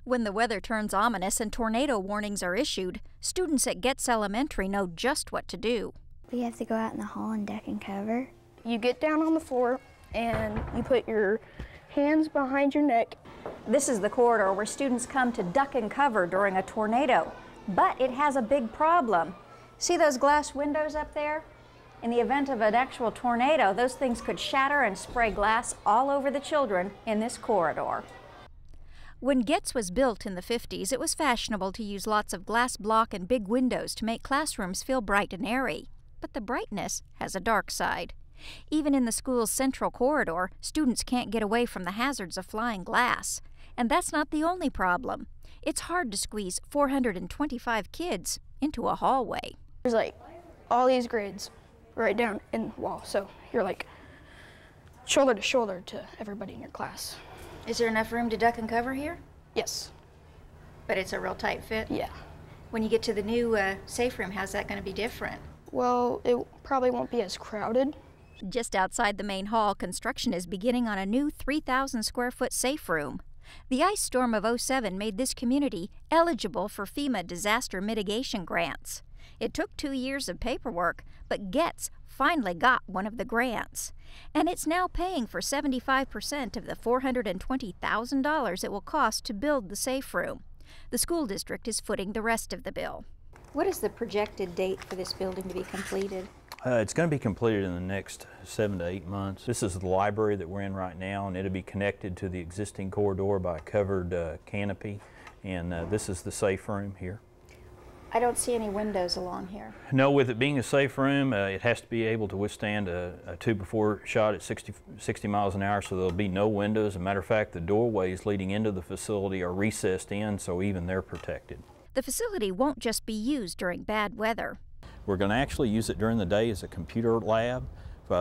When the weather turns ominous and tornado warnings are issued, students at Getz Elementary know just what to do. We have to go out in the hall and duck and cover. You get down on the floor and you put your hands behind your neck. This is the corridor where students come to duck and cover during a tornado, but it has a big problem. See those glass windows up there? In the event of an actual tornado, those things could shatter and spray glass all over the children in this corridor. When Getz was built in the 50s, it was fashionable to use lots of glass block and big windows to make classrooms feel bright and airy. But the brightness has a dark side. Even in the school's central corridor, students can't get away from the hazards of flying glass. And that's not the only problem. It's hard to squeeze 425 kids into a hallway. There's like all these grids right down in the wall, so you're like shoulder to shoulder to everybody in your class. Is there enough room to duck and cover here? Yes. But it's a real tight fit? Yeah. When you get to the new safe room, how's that going to be different? Well, it probably won't be as crowded. Just outside the main hall, construction is beginning on a new 3,000 square foot safe room. The ice storm of '07 made this community eligible for FEMA disaster mitigation grants. It took 2 years of paperwork, but Getz finally got one of the grants. And it's now paying for 75% of the $420,000 it will cost to build the safe room. The school district is footing the rest of the bill. What is the projected date for this building to be completed? It's going to be completed in the next 7 to 8 months. This is the library that we're in right now, and it'll be connected to the existing corridor by a covered canopy. And this is the safe room here. I don't see any windows along here. No, with it being a safe room, it has to be able to withstand a 2x4 shot at 60 miles an hour, so there'll be no windows. As a matter of fact, the doorways leading into the facility are recessed in, so even they're protected. The facility won't just be used during bad weather. We're going to actually use it during the day as a computer lab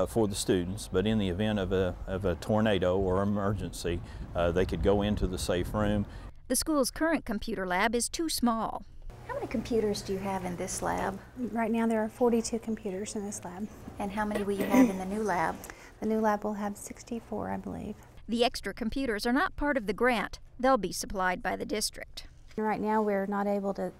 for the students, but in the event of a tornado or emergency, they could go into the safe room. The school's current computer lab is too small. How many computers do you have in this lab? Right now there are 42 computers in this lab. And how many will you have in the new lab? The new lab will have 64, I believe. The extra computers are not part of the grant. They'll be supplied by the district. Right now we're not able to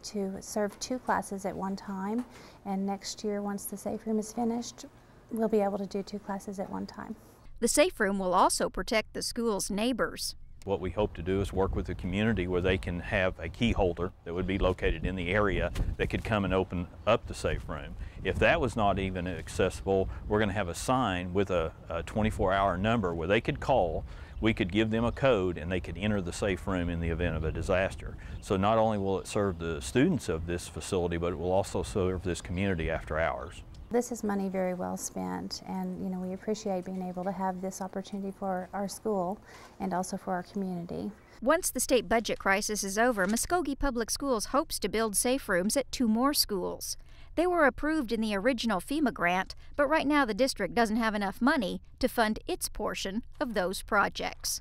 serve 2 classes at one time, and next year, once the safe room is finished, we'll be able to do 2 classes at one time. The safe room will also protect the school's neighbors. What we hope to do is work with the community where they can have a key holder that would be located in the area that could come and open up the safe room. If that was not even accessible, we're going to have a sign with a 24-hour number where they could call. We could give them a code and they could enter the safe room in the event of a disaster. So not only will it serve the students of this facility, but it will also serve this community after hours. This is money very well spent, and we appreciate being able to have this opportunity for our school and also for our community. Once the state budget crisis is over, Muskogee Public Schools hopes to build safe rooms at 2 more schools. They were approved in the original FEMA grant, but right now the district doesn't have enough money to fund its portion of those projects.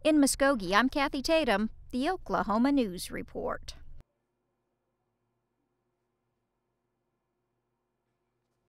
In Muskogee, I'm Cathy Tatom, the Oklahoma News Report.